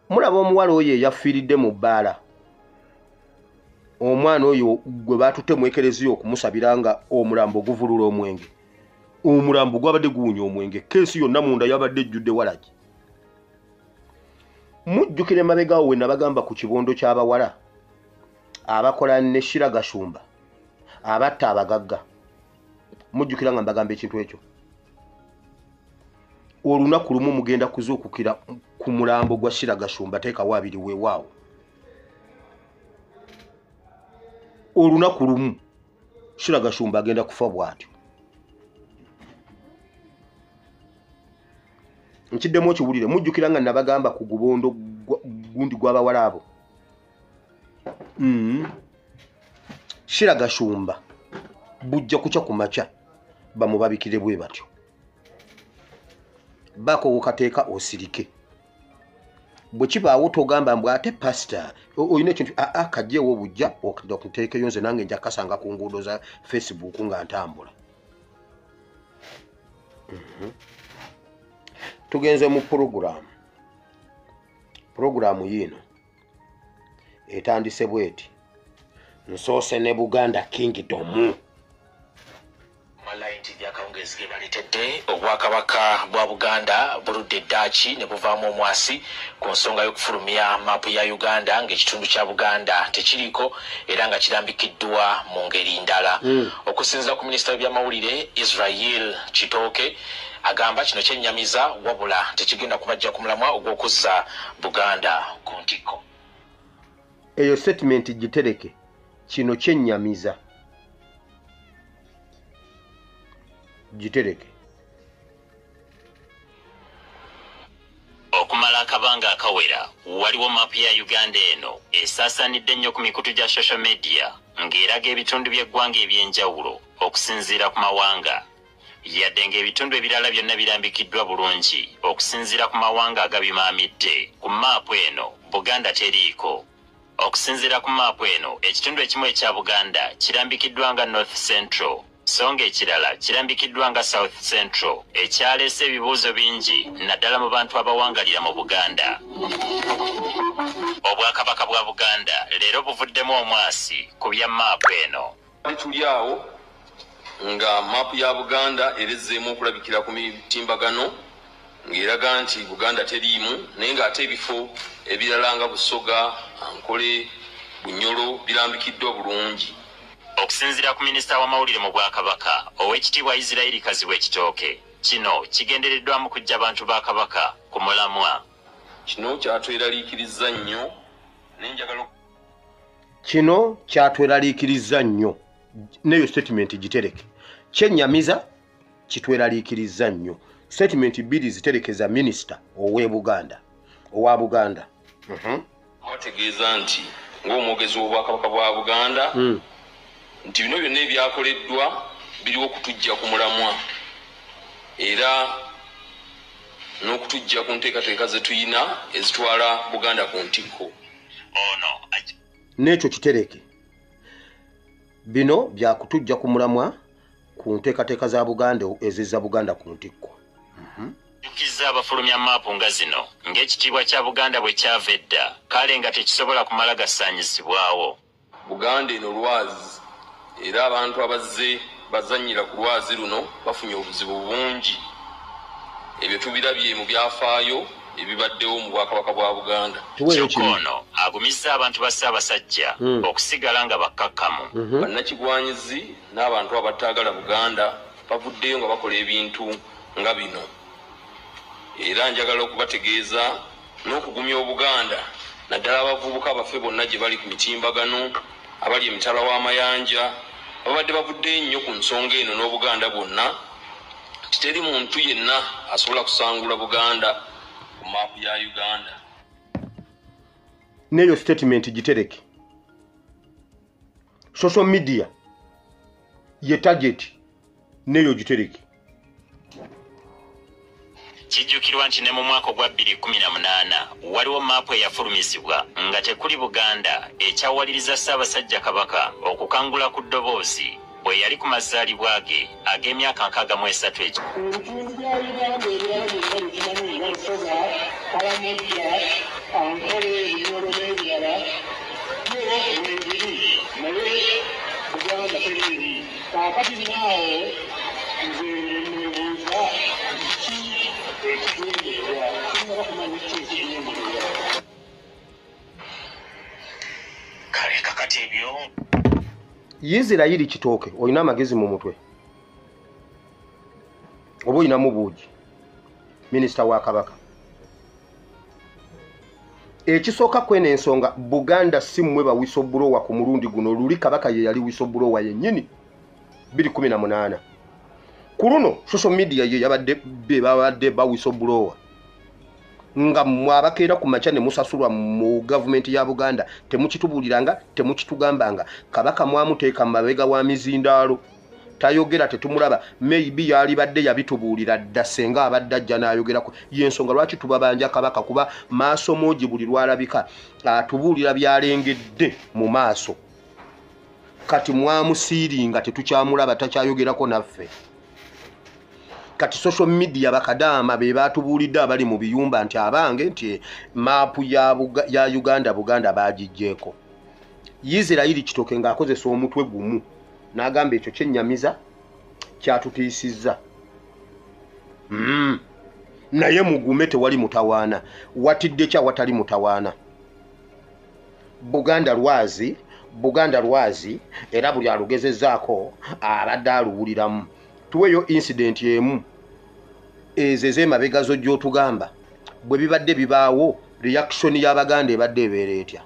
mulaba omuwala oyo eyafiiridde mu bbaala omwana oyo gwe baatutte mu ekereziya okumusabira nga omulambo guvulula omwenge omulambo gwabadde guwunya omwenge keesi yonna munda yabadde ejjudde walagi mujjukire mabegawo we nabagamba ku kibondo ky'abawala abakola ne Shiragashumba abatta abagagga mujjukira nga mbagamba ekintu ekyo olunaku lumu mugenda kuzuukukira ku mulambo gwa Shiragashumba teekawo abiri weewaawo olunaku lumu Shiragashumba agenda kufa bw'atyo nkiddemu okiwulire mujjukira nga nabagamba ku gubondo gundi gw'abawala abo Shiragashumba bujja kuca ku makya bamubabikire bwe batyo bako wukateeka osirike bwe kibaawo togamba mbw ate pastor oyina ekintu kajjeewo bujja okuteekeyo nze nange nja kasanga ku nguudo za Facebook nga ntambula tugenze mu programu yino etandise bweti nsoose ne Buganda Kingdom Malaiti byakawungezi balitedde obwakabaka bwa Buganda buludde Ddaaki ne buvaamu omwasi ku nsonga y'okufulumya maapu ya Uganda ng'ekitundu kya Buganda tekiriko era nga kirambikiddwa mu ngeri ndala. Okusinziira ku minisita w'ebyamawulire Israel Kitooke agamba kino kyennyamiza wabula tekigenda kubajja ku mulamwa ogw'okuzza Buganda ku ntikko. Eyo statement gitereke kino kyennyamiza gitereke okumala akabanga akawera waliwo maapu ya Uganda eno esaasaanidde nnyo ku mikutu gya social media ng'eraga ebitundu by'eggwanga eby'enjawulo okusinziira ku mawanga yadde ng'ebitundu ebirala byonna birambikiddwa bulungi okusinziira ku mawanga agabimaamidde ku maapu eno Buganda teriiko. Okusinziira ku maapu eno ekitundu ekimu ekya Buganda kirambikiddwa nga North Central songa ekirala kirambikiddwa nga South Central ekyaleese ebibuuzo bingi naddala mu bantu abawangalira mu Buganda. Obwakabaka bwa Buganda leero buvuddemu omwasi ku bya maapu eno. Tuli awo nga maapu ya Buganda erezzeemu okulabikira ku mitimbagano ng'eraga nti Buganda teriimu naye ng'ate ebifo ebirala nga Busoga, Ankole, Bunyolo birambikiddwa bulungi. Okusinziira ku minisita w'amawulire mu Bwakabaka Oweekitiibwa Israel Kazibwe Kitooke kino kigendereddwamu kujja abantu ba Kabaka ku mulamwa. Kino kyatweraliikiriza nnyo n'enjagala kino kyatweraliikiriza nnyo neyo statement gitereke kyennyamiza kitweraliikiriza nnyo statement bbiri ziterekeza minisita owa Buganda wategeeza nti ng'omwogezi w'obwakabaka bwa Buganda nti bino byonna ebyakoleddwa biriwo okutujja ku mulamwa era n'okutujja ku nteekateeka ze tuyina ezitwala Buganda ku ntikko. n'ekyo kitereke bino byakutujja ku mulamwa ku nteekateeka za Buganda ezizza Buganda ku ntikko. Jjukiza abafulumya maapu nga zino ng'ekitiibwa kya Buganda bwe kyava edda kale nga tekisobola kumala gasaanyizibwawo. Buganda eno lwazi era abantu abazze bazannyira ku lwazi luno bafunye obuzibu bungi. Ebyo tubirabye mu byafaayo ebibaddewo mu Bwakabaka bwa Buganda. Kyokono agumizza abantu ba Ssaabasajja okusigala nga bakkakkamu. Bannakigwanyizi n'abantu abataagala Buganda bavuddeyo nga bakola ebintu nga bino. Era njagala okubategeeza n'okugumya Obuganda naddala abavubuka baffe bonna gye bali ku mitimbagano abali emitala w'amayanja babadde bavuddeyo nnyo ku nsonga eno n'Obuganda bwonna titeri muntu yenna asobola kusangula Buganda ku maapu ya Uganda. Neyo statement gitereke social media ye target neyo gitereke. Kijjukirwa nti ne mu mwaka ogwa 2018 waliwo maapu eyafulumizibwa nga tekuli Buganda ekyawaliriza Ssaabasajja Kabaka okukangula ku ddoboozi bwe yali ku mazaalibwa ge ag'emyaka 63 ekyo. Ebitundu bya Uganda ebyali nga bikimanyi nga Busoga, Kalamojja, kale kakati ebyo Yizirayiri Kitooke olina amagezi mu mutwe oba olinamu buugi minisita wa Kabaka ekisooka kwene ensonga Buganda si mmwe ba whistleblower ku mulundi guno luli Kabaka ye yali whistleblower yennyini 2018 ku luno social media ye babadde ba whistleblower nga mwabakeera ku macha ne musasulwa mu government ya Buganda temukitubuliranga temukitugambanga Kabaka mwamuteeka mabega wa mizindaalo tayogera tetumulaba maybe yali badde yabitubulira ddasenga abadde ajja n'ayogerako yensonga lwaki tubabanja Kabaka kuba maaso moji buli lwalabika atubulira byalengedde mu maaso kati mwamusiiringa tetukyamulaba takyayogerako naffe kati social media bakadama be batubulidde abali mu biyumba nti abange nti mapu ya Uganda Buganda bagijjeko Yizirayiri Kitooke ng'akozesa omutwe gumu n'agamba ekyo kyennyamiza kyatutiisizza naye mugume tewali mutawaana watidde kya watali mutawaana Buganda lwazi era buli alugezezzaako abadde aluwuliramu tuweyo incident emu ezeze mabegazo gy'otugamba bwe bibadde bibaawo reaction y'Abaganda ebadde ebeera etya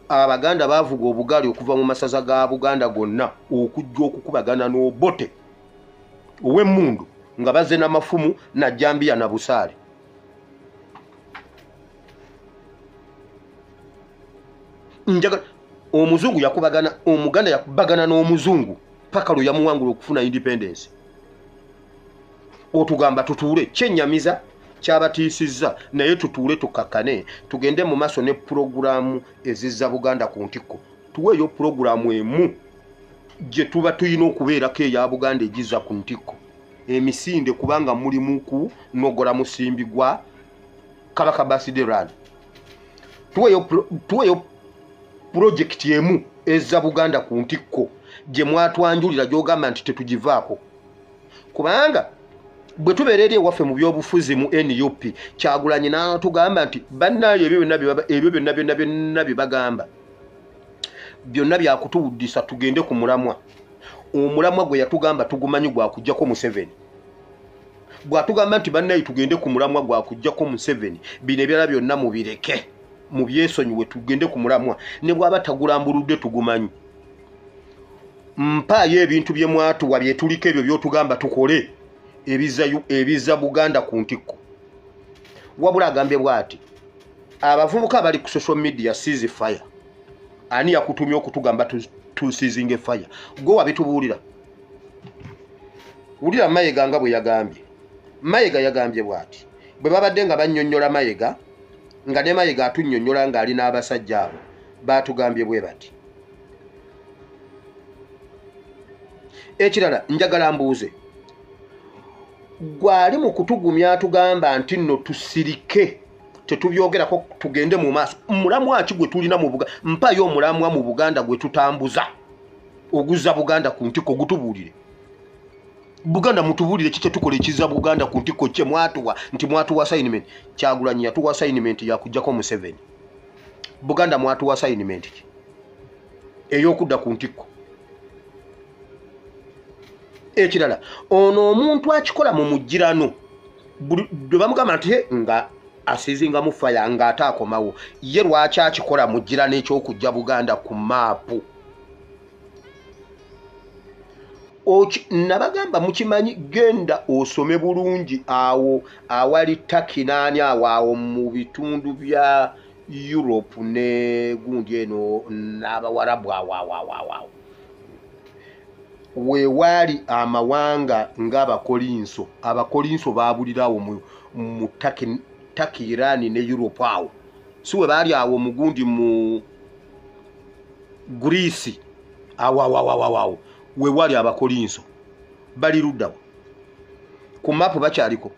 Abaganda bavuga obugali okuva mu masaza ga Buganda gonna okujja okukubagana n'obote ow'emmundu nga bazze n'amafumu na Jambia na Busaale njaga omuzungu yakubagana omuganda yakubagana n'omuzungu paka lwe yamuwangula okufuna independence otugamba tutuule kyennyamiza kyabatiisizza naye tutuule tukakkane tugende mu maaso ne programu ezizza Buganda ku ntikko tuweeyo programu emu gye tuba tuyina okubeerako eya Buganda egizza ku ntikko emisinde kubanga mulimu ku nogola musimbi gwa Kabaka Birthday Run tuweeyo project emu ezza Buganda ku ntikko gye mwatwanjulira gy'ogamba nti tetugivaako kubanga bwe tubeerera ewaffe mu byobufuzi mu NUP Kyagulanyi n'atugamba nti bannaye ebyo byonna bye bagamba byonna byakutuwuddisa tugende ku mulamwa omulamwa gwe yatugamba tugumanyi gwakujjako Museveni bw'atugamba nti bannaye tugende ku mulamwa gwakujjako Museveni bino ebirala byonna mubireke mu byesonyiwe tugende ku mulamwa ne bw'aba tagulambuludde tugumanyi mpaayo ebintu bye mwatuwa bye tuliko ebyo by'otugamba tukole ebiza Buganda ku ntikko wabula agambye bw'ati abavubuka bali ku social media seize fire ani yakutumye okutugamba tusizinge fire gwe wabitubuulira wulira Mayiga nga bwe yagambye Mayiga yagambye bw'ati bwe babadde nga bannyonnyola Mayiga nga ne Mayiga atunnyonnyola ng'ali n'abasajja abo baatugambye bwe bati ekirala njagala mbuuze gwali mu kutugumya atugamba nti nno tusirike tetubyogerako tugende mu maaso mulamwa ki gwe tulina mu Buganda mpayo omulamwa mu Buganda gwe tutambuza oguzza Buganda ku ntikko gutubuulire Buganda mutubuulire kiki tukola ekizza Buganda ku ntikko kye mwatuwa nti mwatuwa assignment Kyagulanyi yatuwa assignment yakujjako Museveni Buganda mwatuwa assignment ki ey'okudda ku ntikko ekirala ono omuntu akikola mu mujjirano bwe bamugamba nti nga asizinga mu faya nga ataakomawo ye lwaki akikola mujjirano eky'okujja Buganda ku maapu nabagamba mukimanyi genda osome bulungi awo awali takinaani awo mu bitundu bya Europe ne gundi eno n'Abawarabu awo weewali amawanga ng'Abakolinso baabulirawo mu Taki Irani ne Europe awo si we baali awo mugundi mu Greece awo weewali Abakolinso bali luddawo ku mapu bakyaliko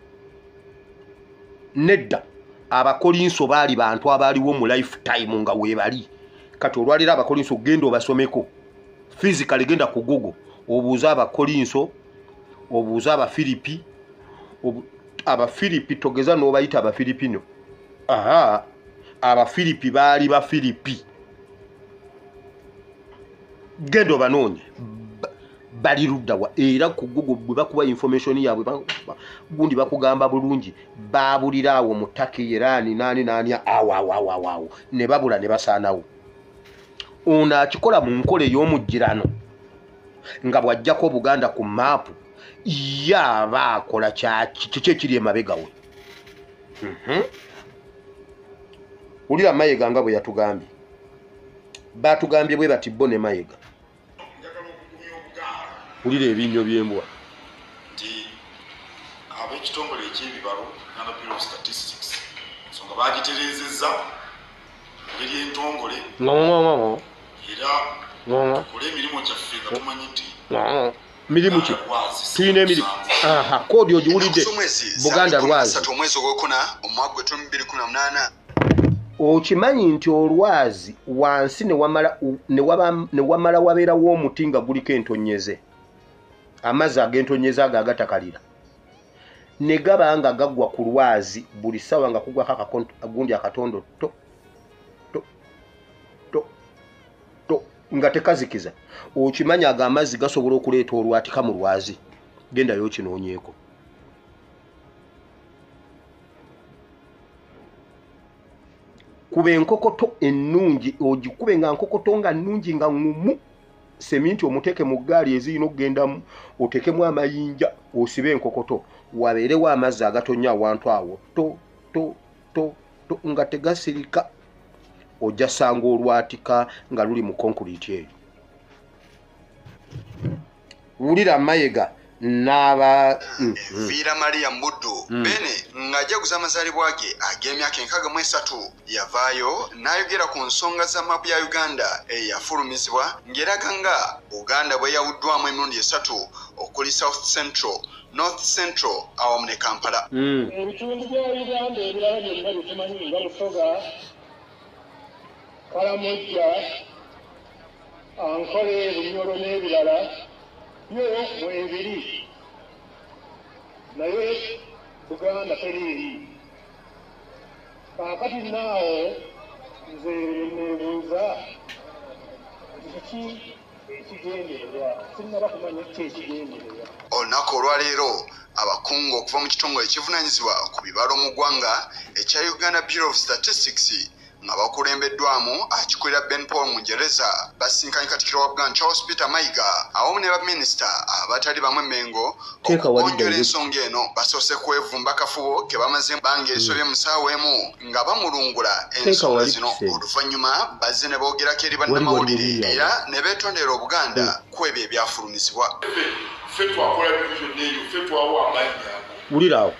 nedda Abakolinso baali bantu abaaliwo mu lifetime nga weebali kati olwalira Abakolinso genda obasomeko physically genda ku Google obuuza Abakolinso obuuza Abafilipi Abafilipi togeza n'obayita Abafilipino. Aha, Abafilipi baali Bafilipi. Gendo banoonye bali luddawa era ku Google bwe bakuba information yaabwe gundi bakugamba bulungi baabuliraawo mu Turkey Iran nani awo ne babula ne basaanawo. Ono akikola mu nkole y'omujjirano nga bw'ajjako Buganda ku maapu yaba akola kiki ekiri emabega we. Ulira Mayiga nga bwe yatugambye batugambye bwe bati bo ne Mayiga. Ulira ebinnyo by'embwa nti ab'ekitongole eky'ebibalo Uganda Bureau of Statistics nsonga bagitereezezza ngeri entongole era tukola emirimu gyaffe nga tumanyi nti mirimu ki tuyina emirimu koodi ogiwulidde Buganda Lwazi omwezi ogwokuna omwaka gwe 2018 okimanyi nti olwazi wansi ne wamala wabeerawo omuti nga guliko entonyeze amazzi ag'entonyeze ago agatakalira ne gaba nga gaggwa ku lwazi buli ssaawa nga kugwako agundi akatondo to nga tekazikiza. Okimanyi ago amazzi gasobola okuleeta olwatika mu lwazi. Gendayo okinoonyeeko. Kube enkokoto ennungi ogikube nga nkokoto nga nnungi nga ngumu seminti omuteke mu ggaali ezirina okugendamu otekemu amayinja osibe enkokoto wabeerewo amazzi agatonya awantu awo to nga tegasirika ojja sanga olwatika nga luli mu concrete eyo. Wulira Mayiga n'aba Vira Maria Muddu bene ng'ajaguza amazaalibwa ge ag'emyaka 63 yavaayo n'ayogera ku nsonga za maapu ya Uganda eyafulumizibwa ng'eraga nga Buganda bwe yawuddwamu emirundi 3 okuli South Central, North Central awamu ne Kampala. Ebitundu bya Uganda ebirala byonna bitumanyi nga Busoga, Kalamojja, Ankole, Bunyoro n'ebirala byo mwebiri naye Buganda teriiri. Kaakati naawo nze neebuuza kiki ekigendererwa sinnaba kumanya ki ekigendererwa. Olunaku olwaleero abakungu okuva mu kitongole ekivunaanyizibwa ku bibalo mu ggwanga ekya Uganda Bureau of Statistics nga bakulembeddwamu akikulira Ben Paul Mungereza basinkanye Katikkiro wa Buganda Charles Peter Mayiga awamu ne baminisita abatali bamu Mengo okugonjola ensonga eno basoose kwevumba kafubo ke bamaze ebbanga erisobye musaawa emu nga bamulungula ensonga zino oluvannyuma bazze ne boogerako eri bannamawulire era ne beetondera Obuganda ku ebyo ebyafulumizibwa. Ffe twakola division eyo ffe twawa amannya wuliraawo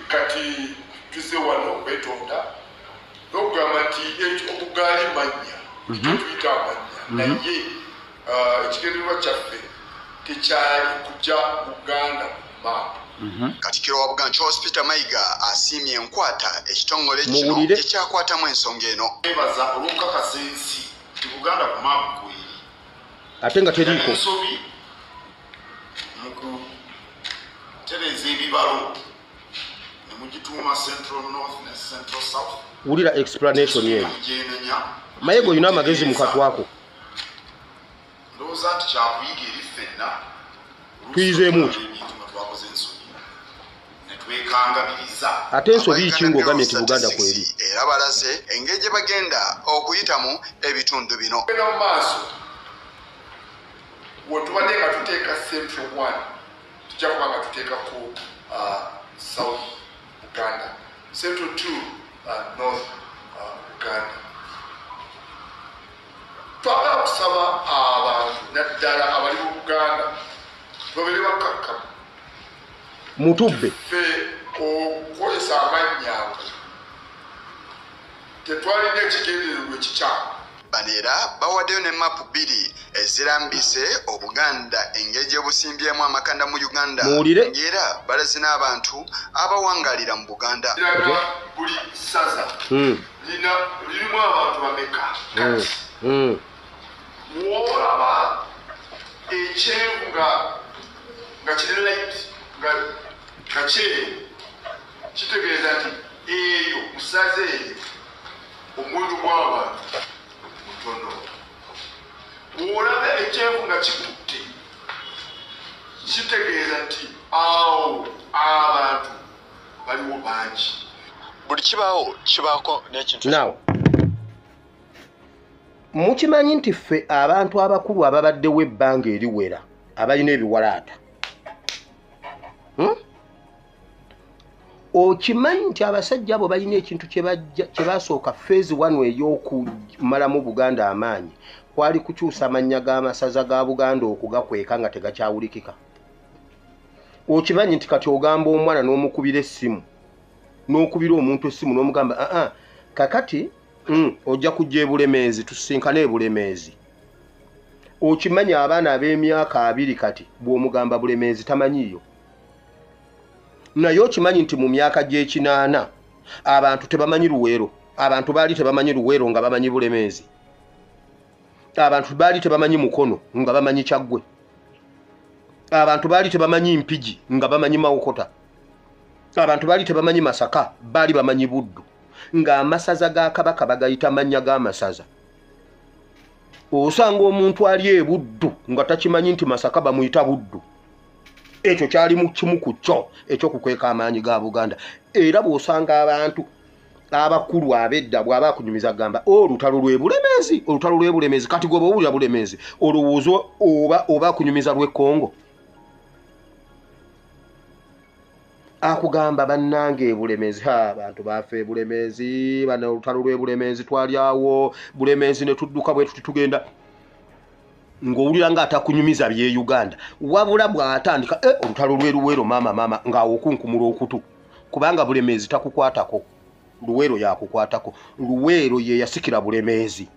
kati tuze wano okwetonda n'okugamba nti obugaali mannya tuyita amanya naye ekigendererwa kyaffe tekyali kujja Buganda ku maapu. Katikkiro wa Buganda Charles Peter Mayiga asiimye enkwata ekitongole kino ekyakwatamu ensonga eno. Neebaza olw'okukakasa ensi nti Buganda ku maapu kweri ate nga teriiko ensobi mu kutereeza ebibalo ne mugituuma Central North ne Central South. Wulira explanation yeyo Mayiga olina amagezi mu katwako ndowooza nti kyakuyiga eri ffenna tuyizeemu ki twakoze ensobi ne twekangabiriza ate ensobi ki ng'ogambye nti Buganda kweri era balaze engeri gye bagenda okuyitamu ebitundu bino. Genda mu maaso wetubadde nga tuteeka Central 1 tujja kuba nga tuteekako South Uganda, Central 2 North Uganda. Twagala kusaba abantu naddala abali mu Buganda babeere bakkakkamu mutubbe ffe okukozesa amannya ago tetwalina ekigendererwa ekikyamu. Bano era bawaddeyo ne maapu 2 ezirambise Obuganda engeri gye busimbyemu amakanda mu Uganda ng'era balaze n'abantu abawangaalira mu Buganda. Buli ssaza lirimu abantu bameka kati bw'olaba ekyenvu nga kiri light nga kyeru kitegeeza nti eyo musaze eyo omuwendo gw'abantu mutono. Bw'olaba ekyenvu nga kikutte kitegeeza nti awo abantu baliwo bangi. Buli kibaako n'ekintu. Now mukimanyi nti ffe abantu abakulu ababaddewo ebbanga eriwera abalina ebiwalaata, okimanyi nti abasajja abo balina ekintu kye basooka phase 1 ey'okumalamu Buganda amaanyi kwali kukyusa amannya g'amasaza ga Buganda okugakweka nga tegakyawulikika. Okimanyi nti kati ogamba omwana n'omukubira essimu n'okubira omuntu essimu n'omugamba kakati ojja kujja ebulemeezi tusinkane ebulemeezi. Okimanyi abaana ab'emyaka 2 kati bw'omugamba bulemeezi tamanyiyo. Naye okimanyi nti mu myaka gy'ekinaana abantu tebamanyi Luweero. Abantu baali tebamanyi Luweero nga bamanyi bulemeezi. Abantu baali tebamanyi Mukono nga bamanyi Kyaggwe. Abantu baali tebamanyi Mpigi nga bamanyi Mawokota. Abantu baali tebamanyi Masaka baali bamanyi Buddu nga amasaza ga Kabaka bagayita mannya g'amasaza. Osanga omuntu ali e Buddu nga takimanyi nti Masaka bamuyita Buddu. Ekyo kyali mu kimu ku kyo ekyokukweka amaanyi ga Buganda. Era bw'osanga abantu abakulu abedda bw'aba akunyumiza gamba olutalo lw'ebulemeezi, olutalo lw'ebulemeezi, kati gwe bw'owulira bulemeezi olowooza oba akunyumiza lw'Ekkongo. Akugamba bannange ebulemeezi, abantu baffe ebulemeezi, bana olutalo lw'ebulemeezi twalyawo, bulemeezi ne tudduka bwe tuti tugenda. Ng'owulira ng'atakunyumiza bye Uganda, wabula bw'atandika olutalo lw'e Luweero maama ng'awo okunkumula okutu, kubanga bulemeezi takukwatako, Luweero yakukwatako. Luweero ye yasikira bulemeezi.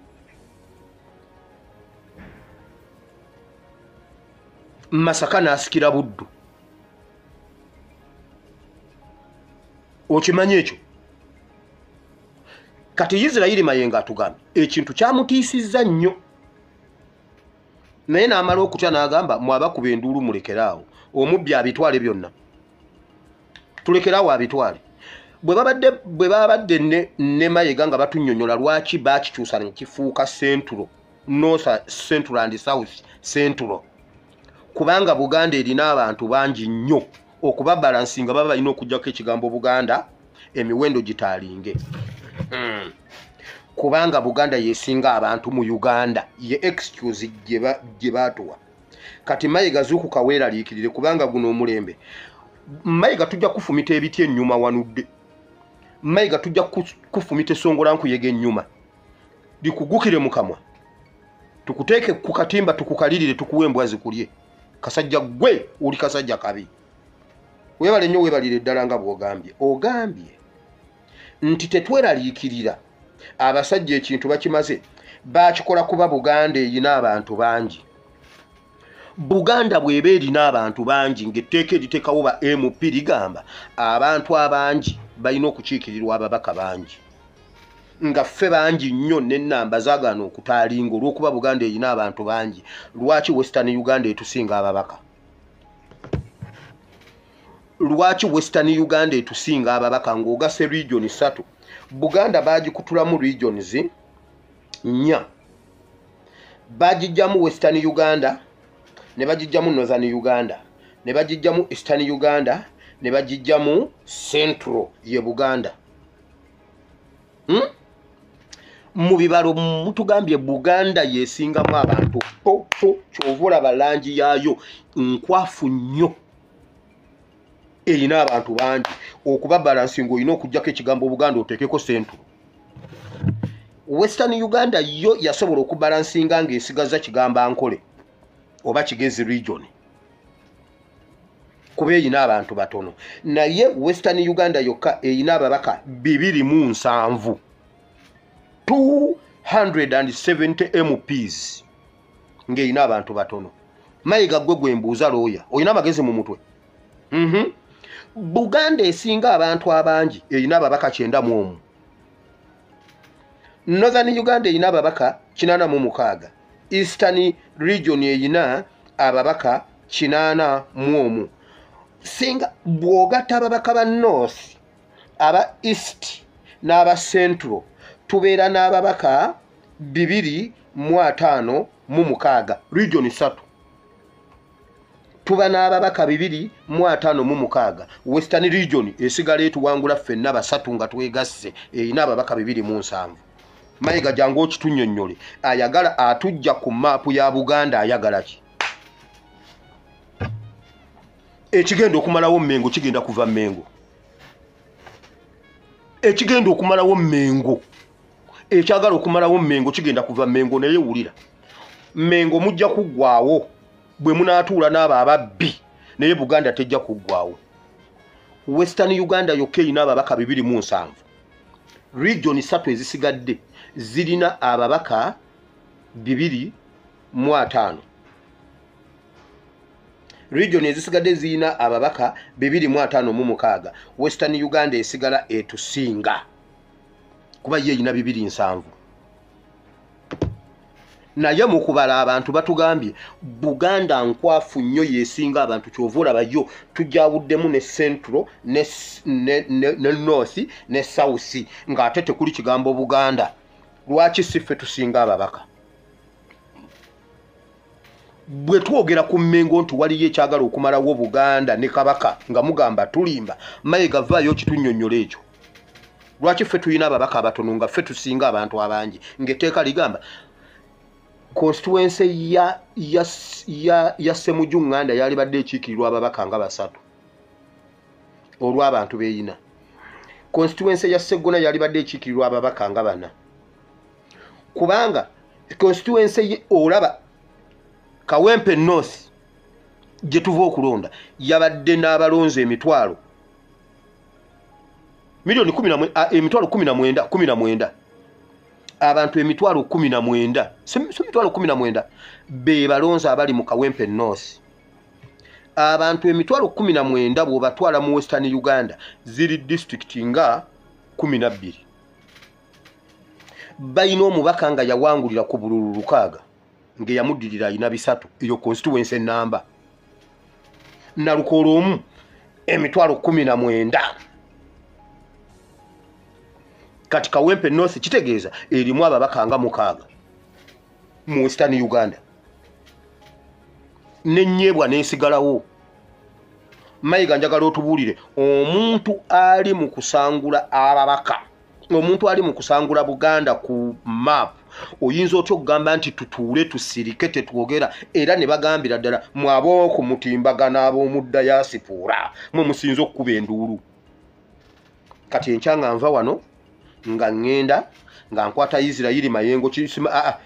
Masaka n'asikira Buddu. Okimanyi ekyo? Kati Israeli Mayenga atugambye ekintu kyamutiisizza nnyo. Naye n'amala okutya n'agamba mwabakuba enduulu mulekeraawo, omubbi abitwale byonna, tulekeraawo abitwale. Bwe babadde ne Mayiga nga batunnyonnyola lwaki baakikyusa ne kifuuka Central, North Central and South Central, kubanga Buganda erina abantu bangi nnyo okuba balansinga baba balina okujjako ekigambo Buganda emiwendo gitaalinge. Kubanga Buganda yesinga abantu mu Uganda, ye excuse gye baatuwa. Kati Mayiga zuukuka weeraliikirire kubanga guno omulembe. Mayiga tujja kufumita ebiti ennyuma wanudde. Mayiga tujja kufumita essongola nkuyega ennyuma. Likugukire mu kamwa. Tukuteeke ku katimba tukukalirire tukuwe embwa zikulye. Kasajja gwe oli kasajja kabi. Weebale nnyo weebalire ddala nga bw'ogambye. Ogambye nti tetweraliikirira abasajja ekintu bakimaze bakikola kuba Buganda erina abantu bangi. Buganda bw'eba erina abantu bangi ng'etteeka eriteekawo ba MP ligamba abantu abangi balina okukiikirirwa ababaka bangi. Nga ffe bangi nnyo n'ennamba zaagaana okutaalinga olw'okuba Buganda erina abantu bangi. Lwaki Western Uganda etusinga ababaka? Lwaki Western Uganda etusinga ababaka ng'ogase region 3? Buganda bagikutulamu regions 4. Bagijjamu Western Uganda, ne bagijjamu Northern Uganda, ne bagijjamu Eastern Uganda, ne bagijjamu Central ye Buganda. Mu bibalo mutugambye Buganda yesingamu abantu kyovula balangi yaayo nkwafu nnyo. Erina abantu bangi okuba balansingo olina okujjako ekigambo Buganda oteekeko Central. Western Uganda yo yasobola okubalansinga ng'esigaza kigamba Nkole oba Kigezi region kuba erina abantu batono. Naye Western Uganda yokka erina ababaka 207, 270 MPs ng'erina abantu batono. Mayiga gwe mbuuza looya, olina amagezi mu mutwe? Buganda esinga abantu abangi erina ababaka 91. Northern Uganda erina ababaka 86. Eastern region erina ababaka 81. Singa bw'ogatta ababaka ba North aba East n'aba Central tubeera n'ababaka 256 region 3 tuba n'ababaka 256 Western region esigala etuwangula ffenna basatu nga twegasse erina ababaka 207 Mayiga jangu okitunnyonnyole ayagala atujja ku maapu ya Buganda ayagala ki ekigenda okumalawo Mmengo kigenda kuva Mmengo ekigenda okumalawo Mmengo ekyagala okumalawo Mmengo kigenda kuva Mmengo naye wulira Mmengo mujja kuggwaawo bwe munaatuula n'abo ababbi naye Buganda tejja kuggwaawo Western Uganda yokka erina ababaka 207 region 3 ezisigadde zirina ababaka 205 region ezisigadde zirina ababaka 256 Western Uganda esigala etusinga kuba ye erina 207 naye mu kubala abantu batugambye Buganda nkwafu nnyo yesinga abantu kyovula bayo tujawuddemu ne Central ne North ne South ng'ate tekuli kigambo Buganda lwaki siffe tusinga ababaka bwe twogera ku Mmengo nti waliyo ekyagala okumalawo Buganda ne Kabaka nga mugamba tulimba Mayiga vaayo kitunnyonnyola ekyo lwaki ffe tulina ababaka abatono nga ffe tusinga abantu abangi ng'etteeka ligamba constituency ya Ssemujju Nganda yali badde ekiikirirwa ababaka nga 3 olw'abantu beeyina constituency ya Sseggona yali badde ekiikirirwa ababaka nga 4 kubanga constituency olaba Kawempe North gye tuva okulonda yabadde n'abalonzi emitwalo milioni 19 abantu emitwalo 19 emitwalo 19 be balonzi abali mu Kawempe North abantu emitwalo 19 bw'obatwala mu Western Uganda ziri district nga 12 bayina omubaka nga yawangulira ku bululu 6 nge yamuddirira ayina 3 eyo constituency namba Nalukolo omu emitwalo 19 kati Kawempe North kitegeeza erimu ababaka nga 6 mu Western Uganda nenyebwa nesigalawo Mayiga njagala otubuulire omuntu ali mu kusangula ababaka omuntu ali mu kusangula Buganda ku map oyinza otyo okugamba nti tutuule tusirike tetwogera era ne bagambira ddala mwabo ku mutimbagana ab'omu diaspora mwe musinza okukuba enduulu kati enkyanga nva wano nga ngenda nga nkwata Israeli Mayengo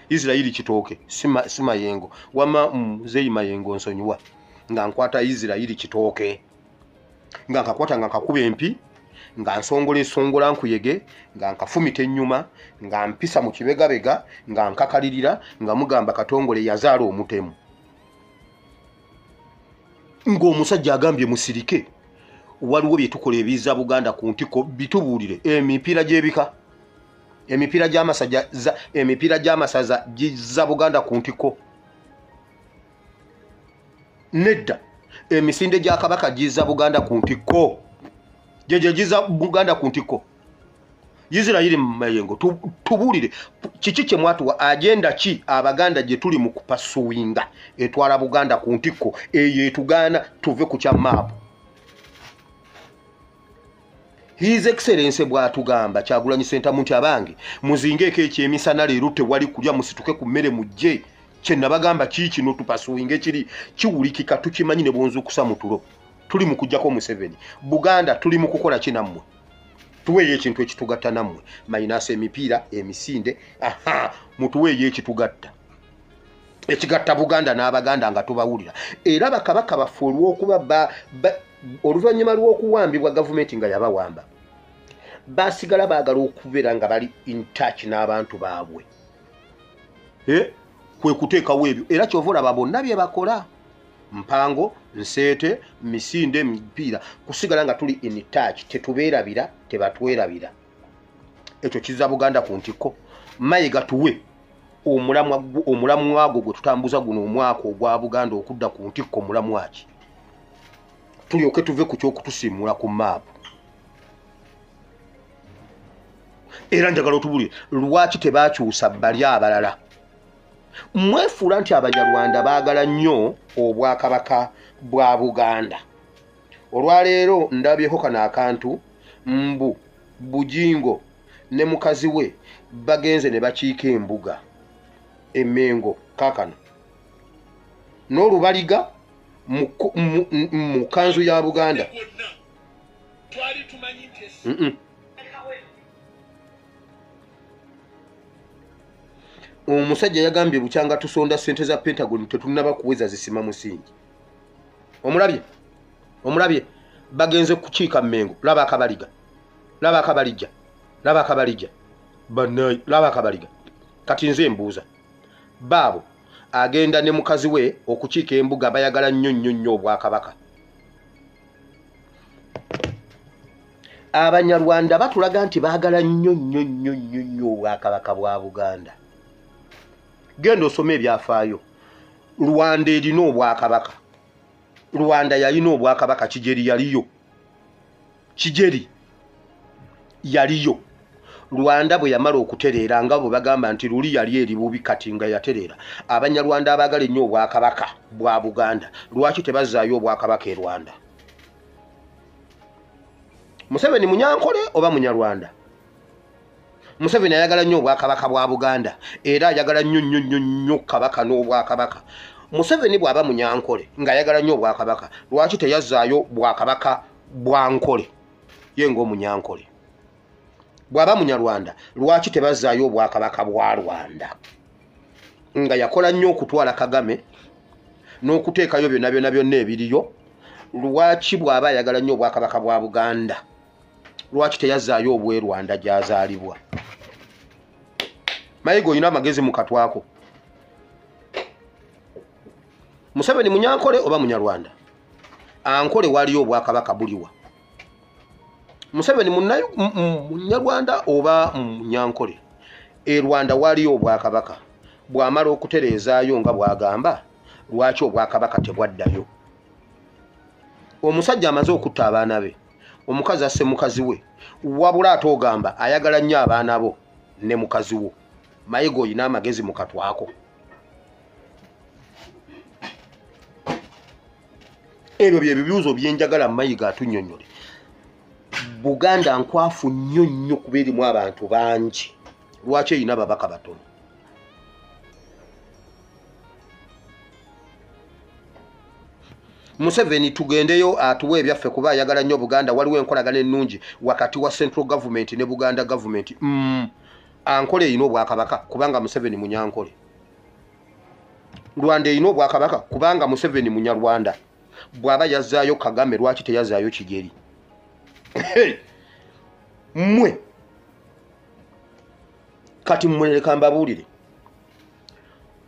Israeli Kitooke si Mayengo wama Zeyi Mayengo nsonyiwa nga nkwata Israeli Kitooke nga nkakwata nga nkakuba empi nga nsongola nkuyege nga nkafumita ennyuma nga mpisa mu kibegabega nga nkakalirira nga mugamba Katongole yazaala omutemu ng'omusajja agambye musirike waliwo bye tukola ebiza Buganda ku ntiko bitubuulire emipiira gy'ebika emipiira gy'amasaza giza Buganda ku ntiko nedda emisinde gya Kabaka giza Buganda ku ntiko jeje giza Buganda ku ntiko Israeli Mayengo tubuulire kiki kye mwatuwa agenda ki Abaganda gye tuli mu kupasuwinga etwala Buganda ku ntiko eyo etugana tuve ku kya map His Excellency bw'atugamba Kyagulanyi Ssentamu abange muzingeeko ekyemisana leero tewali kulya musituke ku mmere mujje kye nabagamba kino tupasuwinge kiri kiwulikika tukimanyi ne bonzukusa mu tulo tuli mu kujjako Museveni Buganda tuli mu kukola kinammwe tuweeyo ekintu ekitugatta nammwe mayinaasa emipiira emisinde mutuweeyo ekitugatta ekigatta Buganda n'Abaganda nga tubawulira era bakabaka baffe olw'okuba oluvannyuma lw'okuwambibwa gavumenti nga yabawamba basigala baagala okubeera nga bali in touch n'abantu baabwe kwe kuteekawo ebyo era kyova olaba bonna bye bakola Mpango Nseete Misinde emipiira kusigala nga tuli in touch tetubeerabira tebatwerabira ekyo kiza Buganda ku ntiko Mayiga tuwe omulamu gwago gwe tutambuza guno omwaka ogwa Buganda okudda ku ntiko mulamu aki tulyoke tuve ku kyokutusiimula ku maapu era njagala otubulire lwaki tebakyusa bali abalala. Mwefuula nti Abanyarwanda baagala nnyo obwakabaka bwa Buganda. Olwaleero ndabyeko kano akantu mbu Bujingo ne mukazi we bagenze ne bakiika embuga Emengo kaakano n'olubaliga mu kanzu ya Buganda. Omusajja yagambye bukyanga tusonda ssente za Pentagon tetunaba kuweza zisima musingi. Omulabye bagenze kukiika Mmengo. Laba akabaliga banayi, laba akabaliga. Kati nze mbuuza baabo agenda ne mukazi we okukiika embuga bayagala nnyo obwakabaka. Abanyarwanda batulaga nti baagala nnyo obwakabaka bwa Buganda. Genda osome ebyafaayo. Rwanda erina obwakabaka. Rwanda yalina obwakabaka. Kijeri yaliyo. Rwanda bwe yamala okutereera nga bwe bagamba nti luli yali eri bubi kati nga yatereera. Abanyarwanda abaagala ennyo obwakabaka bwa Buganda lwaki tebazaayo obwakabaka e Rwanda? Museveni Munyankole oba Munyarwanda? Museveni ayagala nnyo obwakabaka bwa Buganda era ayagala nnyo kabaka n'obwakabaka. Museveni bw'aba Munyankole ng'ayagala nnyo obwakabaka lwaki teyazaayo bwakabaka bwa Nkole ye ng'Omunyankole? Bw'aba Munyarwanda lwaki tebazaayo obwakabaka bwa Rwanda? Nga yakola nnyo okutwala Kagame n'okuteekayo byonna ebiriyo. Lwaki bw'aba ayagala nnyo obwakabaka bwa Buganda lwaki teyazaayo obw'e Rwanda gy'azaalibwa? Mayiga olina amagezi mu katwako. Museveni Munyankole oba Munyarwanda? Ankole waliyo obwakabaka buliwa. Museveni Munyarwanda oba Munyankole? E Rwanda waliyo obwakabaka. Bw'amala okutereezaayo nga bw'agamba lwaki obwakabaka tebwaddayo? Omusajja amaze okutta abaana be, omukazi asse mukazi we, wabula ate ogamba ayagala nnyo abaana bo ne mukazi wo. Mayiga olina amagezi mu katwako. Ebyo bye bibuuzo byenjagala Mayiga atunnyonnyole. Buganda nkwafu nnyo kuba erimu abantu bangi. Lwaki erina ababaka batono? Museveni tugendeyo atuwe ebyaffe kuba ayagala nnyo Buganda. Waliwo enkolagana ennungi wakati wa Central Government ne Buganda Government. Ankole erina obwakabaka kubanga Museveni Munyankole. Rwanda erina obwakabaka kubanga Museveni Munyarwanda. Bw'aba yazaayo Kagame lwaki teyazaayo Kigeri? Mmwe kati mmuleka mbabuulire,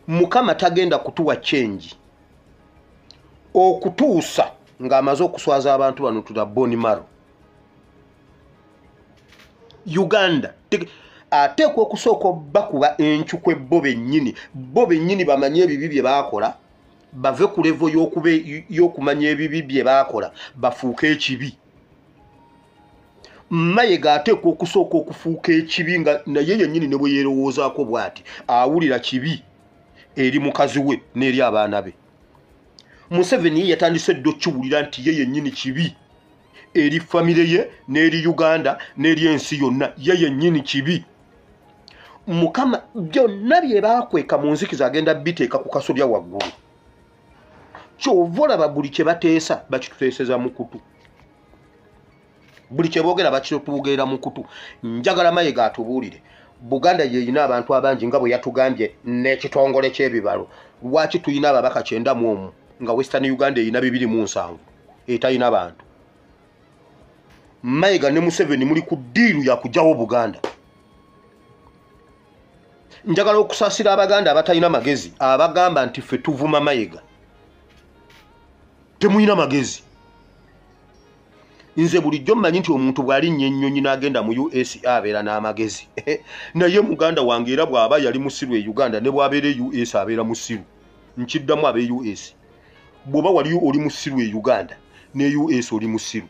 Mukama tagenda kutuwa change okutuusa ng'amaze okuswaza abantu bano tuda boni maro. Uganda ateekwa okusooka bakuba encukwe bo bennyini bamanye ebibi bye baakola, bave ku levo y'okumanya ebibi bye baakola bafuuke ekibi. Mayiga ateekwa okusooka okufuuka ekibi nga naye yennyini ne bwe yeerowoozaako bw'ati awulira kibi eri mukazi we n'eri abaana be. Museveni yatandise ddo kiwulira nti ye yennyini kibi eri famire ye n'eri Uganda n'eri ensi yonna. Ye yennyini kibi. Mukama byonna bye baakweka mu nzikiza agenda biteeka ku kasolya waggulu. Kyova olaba buli kye bateesa bakituteeseza mu kutu. Buli kye boogera bakitutuugeera mu kutu. Njagala Mayiga atubuulire. Buganda yeyina abantu abangi nga bwe yatugambye n'ekitongole ky'ebibalo. Lwaki tuyina ababaka 91 nga Western Uganda eyina 207 etayina bantu? Mayiga ne Museveni muli ku ddiiru ya kugyawo Buganda. Njagala okusaasira Abaganda abatalina magezi abagamba nti ffe tuvuma Mayiga. Temuyina magezi. Nze bulijjo mmanyi nti omuntu bw'alinnye ennyonyi n'agenda mu US abeera n'amagezi. Naye Muganda wange era bw'aba yali musiru e Uganda ne bw'abeera e US abeera musiru. Nkiddamu abe US. Bw'oba wali oli musiru e Uganda ne US oli musiru.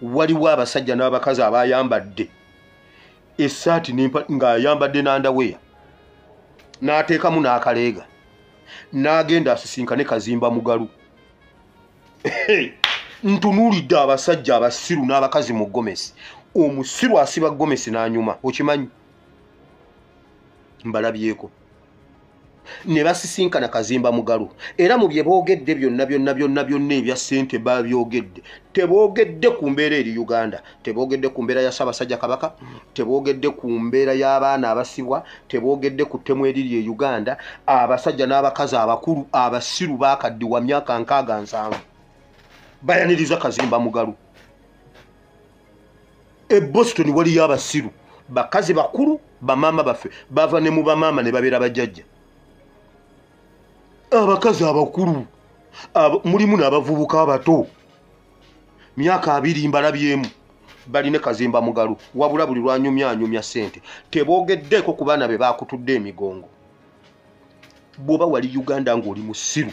Waliwo abasajja n'abakazi abayambadde essaati ng'ayambadde n'andaweya n'ateekamu n'akaleega n'agenda asisinkane Kazimba Mugalu. Ntunuulidde abasajja abasiru n'abakazi mu Gomesi. Omusiru asiba Gomesi n'anyuma, okimanyi? Mbalabyeko. Ne basisinkana Kazimba Mugalu. Era mu bye boogedde byonna ebya ssente babyogedde. Teboogedde ku mbeera eri Uganda. Teboogedde ku mbeera ya Ssaabasajja Kabaka. Teboogedde ku mbeera y'abaana abasibwa. Teboogedde ku ttemu eriri e Uganda. Abasajja n'abakazi abakulu abasiru baakaddiwa myaka 67. Bayaniriza Kazimba Mugalu. E Boston waliyo abasiru. Bakazi bakulu, bamaama baffe. Bava ne mu bamaama ne babeera bajjajja. Abakazi abakulu mulimu n'abavubuka abato myaka 2 mbalabyemu bali ne Kazimba Mugalu wabula buli lwanyumya ssente. Teboogeddeeko ku baana be baakutudde emigongo. Bw'oba wali Uganda ng'oli musiru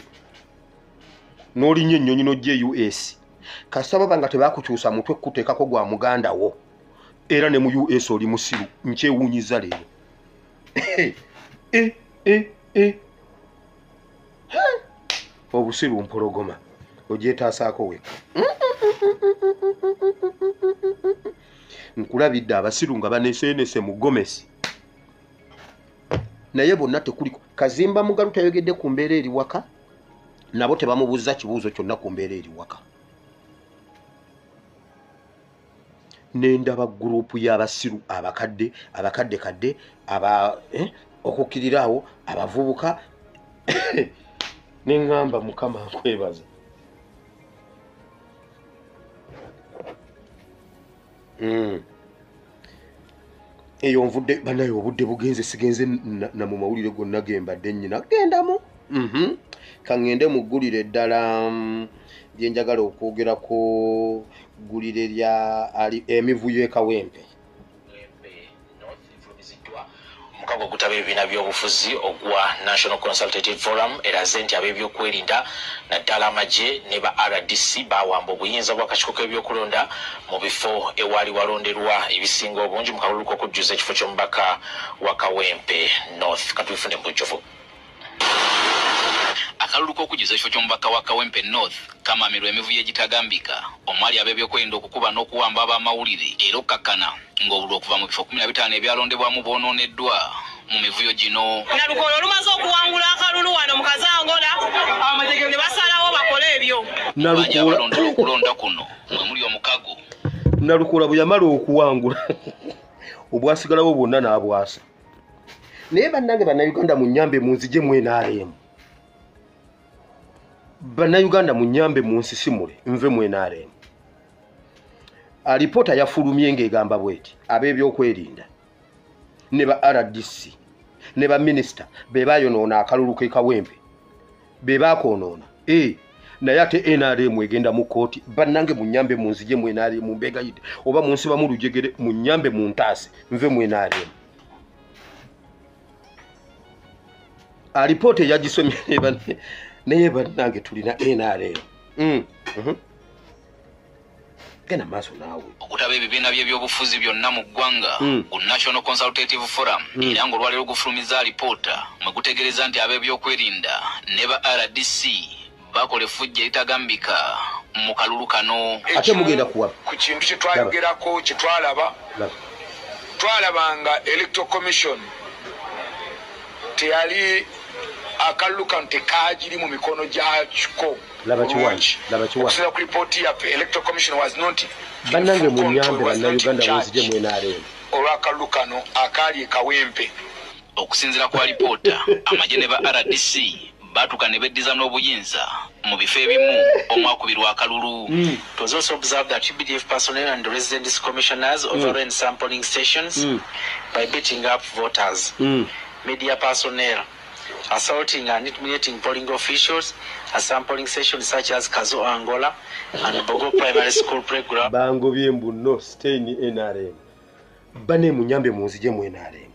n'olinnyo ennyonyi n'ojja US kasaba banga tebaakukyusa mutwe kuteekako gwa muganda wo era ne mu US oli musiru nkyewuunyiza leero. Obusiru mpologoma ogyetaasaako wekka. Nkulabidde abasiru nga baneseenese mu Gomesi naye bonna tekuliko. Kazimba Mugalu tayogedde ku mbeera eri waka, nabo tebamubuuza kibuuzo kyonna ku mbeera eri waka. Nendaba gurupu y'abasiru abakadde okukkirirawo abavubuka nengamba Mukama nkwebaza. Eyo nvudde banayo obudde bugenze sigenze na mu mawulire gonna gembadde nnyina gendamu. Kangende mu ggulire eddala gye njagala okwogerako ggulire lya emivuyo ekawempe. Mukago gutaba ebibiina by'obufuzi ogwa National Consultative Forum eraze nti ab'ebyokwerinda naddala amagye ne ba RDC bawamba obuyinza bw'akakiiko k'ebyokulonda mu bifo ewaali walonderwa ebisinga obungi mu kalulu k'okujjuza ekifo ky'omubaka wa Kawempe North. Katufune mbujjuvu. Akalulu k'okujjuza ekifo ky'omubaka wa Kawempe North kamamirwa emivuyo egitagambika omwali ab'ebyokwerinda okukuba n'okuwamba ab'amawulire era okkakkana ng'obulwa okuva mu bifo 15 ebyalondebwamu boononeddwa mu mivuyo gino. Nalukolo olumaze okuwangula akalulu wano mu Kazangola ne basalawo bakole ebyo. Balondera okulonda kuno mwe muli omukago. Nalukola bwe yamala okuwangula obwasigalawo bwonna n'abwasa. Naye bannange bannayuganda munnyambe munzije mwenaalemu. Bannayuganda munnyambe munsisimule nve mwenaalemu. Alipoota yafulumye ng'egamba bweti ab'ebyokwerinda ne ba RDC ne ba minisita be baayonoona akalulu k'e Kawempe be baakoonoona. Naye ate NRM egenda mu kooti. Bannange munnyambe munzije mwenaalemu mbegayidde oba munsiba mu lujegere munnyambe muntaase nve mwenaalemu. Alipoota yagisomye naye bannange tulina NRM. Genda maaso naawe. Okutaba ebibiina by'ebyobufuzi byonna mu ggwanga ku National Consultative Forum era ng'olwaleero gufulumiza alipoota mwe gutegereza nti ab'ebyokwerinda ne ba RDC bakola effujjo eritagambika mu kalulu kano. Ate mugenda kuwa ku kintu kye twayogerako kye twalabanga Electoral Commission teyali akalulu kano tekagiri mu mikono gyakiko. Okusira ku ripooti yaffe Electoral Commission was not bannange munnyambe bannayuganda munzije mwenaalemu olw'akalulu kano akaali e Kawempe. Okusinziira ku alipoota amagye ne ba RDC batuka ne beddiza n'obuyinza mu bifo ebimu omwakubirwa akalulu. It was also observed that UPDF personnel and residence commissioners overran sampling stations by beating up voters. Media personnel assaulting and intimidating polling officials at sampling sessions such as Kazo Angola and Bogo Primary School playground. Bango byembu no stay ni NRM. Bane munyambe munzije mu NRM.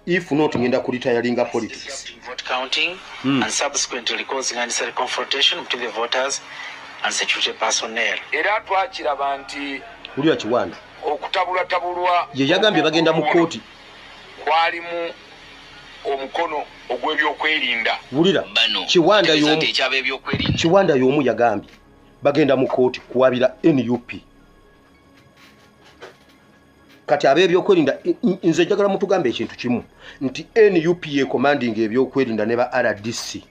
If not ngenda kuritayalinga politics. Vote counting and subsequently causing unnecessary confrontation between the voters and security personnel. Era twakiraba nti uli akiwanda okutabulwa ye yagambye bagenda mu kooti kwalimu omukono ogw'ebyokwerinda. Wulira Kiwanda y'omu yagambye bagenda mu kooti kuwabira NUP. Kati ab'ebyokwerinda nze njagala mutugambe ekintu kimu nti NUP ye commanding ebyokwerinda ne ba RDC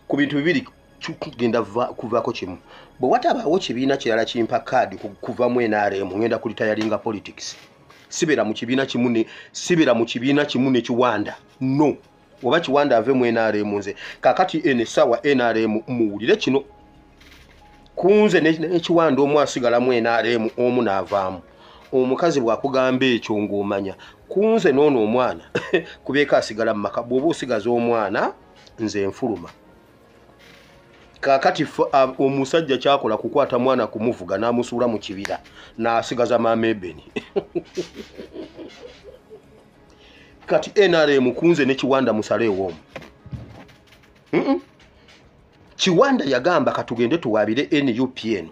ku bintu bibiri tugenda kuvaako kimu. Bwe watabaawo kibiina kirala kimpa kaadi kuva mu NRM ngenda kulitayalinga politics sibera mu kibiina kimu ne Kiwanda no oba Kiwanda ave mu NRM nze kakati sawa NRM muwulire kino kunze ne Kiwanda omu asigala mu NRM omu naavaamu omukazi bw'akugamba ekyo ng'omanya kunze noono omwana kubeeka asigala mu maka bw'oba osigaza omwana nze nfuluma. Kakati omusajja kyakola kukwata mwana kumuvuga n'amusuula mu kibira n'asigaza maama Ebeni. Kati NRM kunze ne Kiwanda musaleewo omu. Kiwanda yagamba katugende tuwabire NUP eno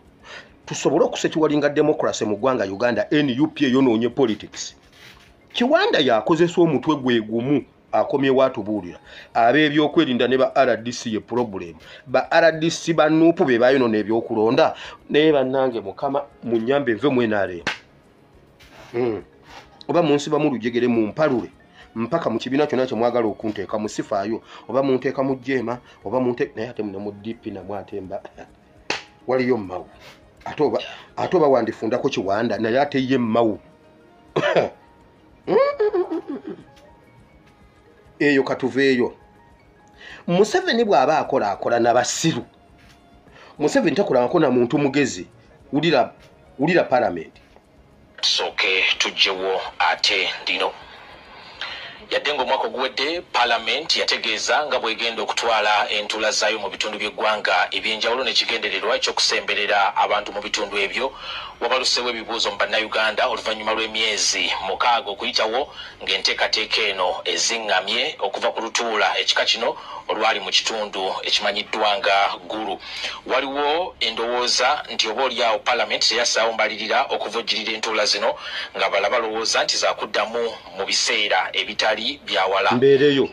tusobole okusekiwalinga democracy mu ggwanga Uganda. NUP eyonoonye politics. Kiwanda yakozesa omutwe gwe gumu akomye watubuulira ab'ebyokwerinda ne ba RDC ye problem. Ba RDC ba NUP be bayonoona ebyokulonda naye bannange mukama munyambe nve mu NRM. Oba munsiba mu lujegere mu mpalule mpaka mu kibiina kyonna kye mwagala okunteeka mu sifaayo oba munteeka mu jjeema oba munteeka naye ate mu DP na mwatemba waliyo mmawu ate oba wandifundako Kiwanda naye ate ye mmawu. Eyo katuveeyo. Museveni bw'aba akola n'abasiru. Museveni takolako na muntu mugezi. Wulira parliament. Soke tujjewo ate ndino. Yadde ng'omwaka oguwedde Parliament yategeeza nga bw'egenda okutwala entula zaayo mu bitundu by'eggwanga ebyenjawulo n'ekigendererwa ekyokusemberera abantu mu bitundu ebyo. Wabaluseewo ebibuuzo mu bannayuganda oluvannyuma lw'emyezi 6 okuyitawo ng'enteekateeka eno eziŋŋamye okuva ku lutuula ekika kino olwali mu kitundu ekimanyiddwa nga Gulu. Waliwo endowooza nti oba oliawo Parliament teyassaawo mbalirira okuvujjirira entula zino nga bala balowooza nti zaakuddamu mu biseera ebitali byawala.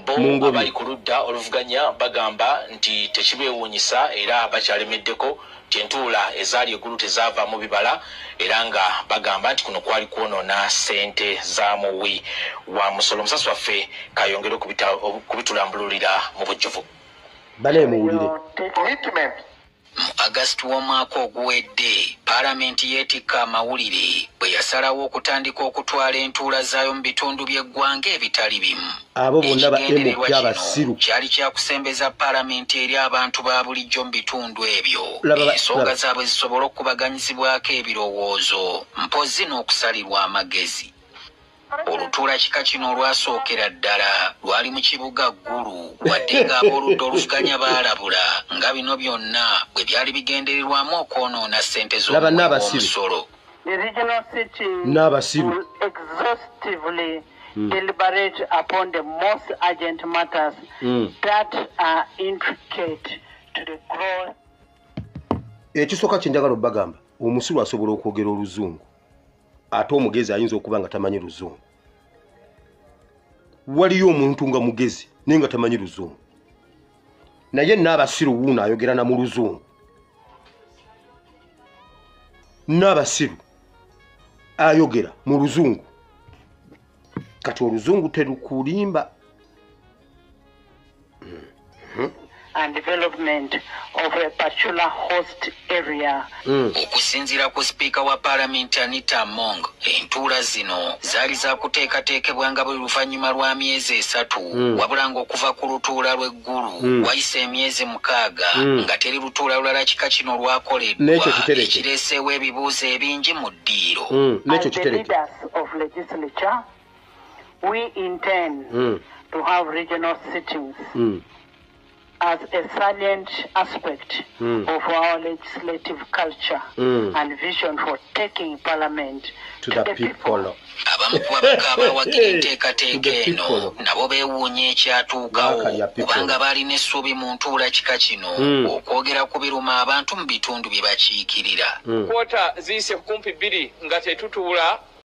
Bo abali ku ludda oluvuganya bagamba nti tekibeewuunyisa era bakyalemeddeko nti entula ezaali eggulu tezaavaamu bibala era nga bagamba nti kuno kwali kwonoona ssente za muwi wa musolo. Musasi waffe kayongere okubitulambululira mu bujjuvu. Baleemuwulire. Mu August w'omwaka oguwedde Parliament yeetikka amawulire bwe yasalawo okutandika okutwala entuula zaayo mu bitundu by'eggwanga ebitali bimu. Abo bonna ba MP abasiru kyali kyakusembeza Parliament eri abantu ba bulijjo mu bitundu ebyo ensonga zaabwe zisobola okubaganyizibwako ebirowoozo mpozi n'okusalirwa amagezi. Olutuula kika kino olwasookera ddala lwali mu kibuga Gulu wadde ng'ab'oludda oluvuganya baalabula nga bino byonna bwe byali bigendererwamu okwonoona ssente z'omusolo. N'abasiru exhaustively deliberate upon the most urgent matters that are intricate to the growth. Ekisooka kye njagala obbagamba omusiru asobola okwogera oluzungu ate omugezi ayinza okuba nga tamanyi luzungu. Waliyo omuntu nga mugezi naye nga tamanyi luzungu naye n'abasiru wuuno ayogera na mu luzungu. N'abasiru ayogera mu luzungu kati oluzungu terukulimba. And development of a particular host area. Okusinziira ku Speaker wa Parliament Anita Among, entuula zino zaali zaakuteekateekebwa nga buli luvannyuma lwa myezi 3 wabula ng'okuva ku lutuula lw'eggulu wayise emyezi 6 nga teri lutuula lulala kika kino lwakoleddwa ekireeseewo ebibuuzo ebingi mu ddiiro. As the leaders of legislature, we intend to have regional sittings as a salient aspect of our legislative culture and vision for taking Parliament to the people. abamu ku babaka abawagira enteekateeka eno nabo beewuunya ekyatuukawo kubanga balina essuubi mu ntuula kika kino okwogera ku biruma abantu mu bitundu bye bakiikirira. kwota ziyise kumpi bbiri nga tetutuula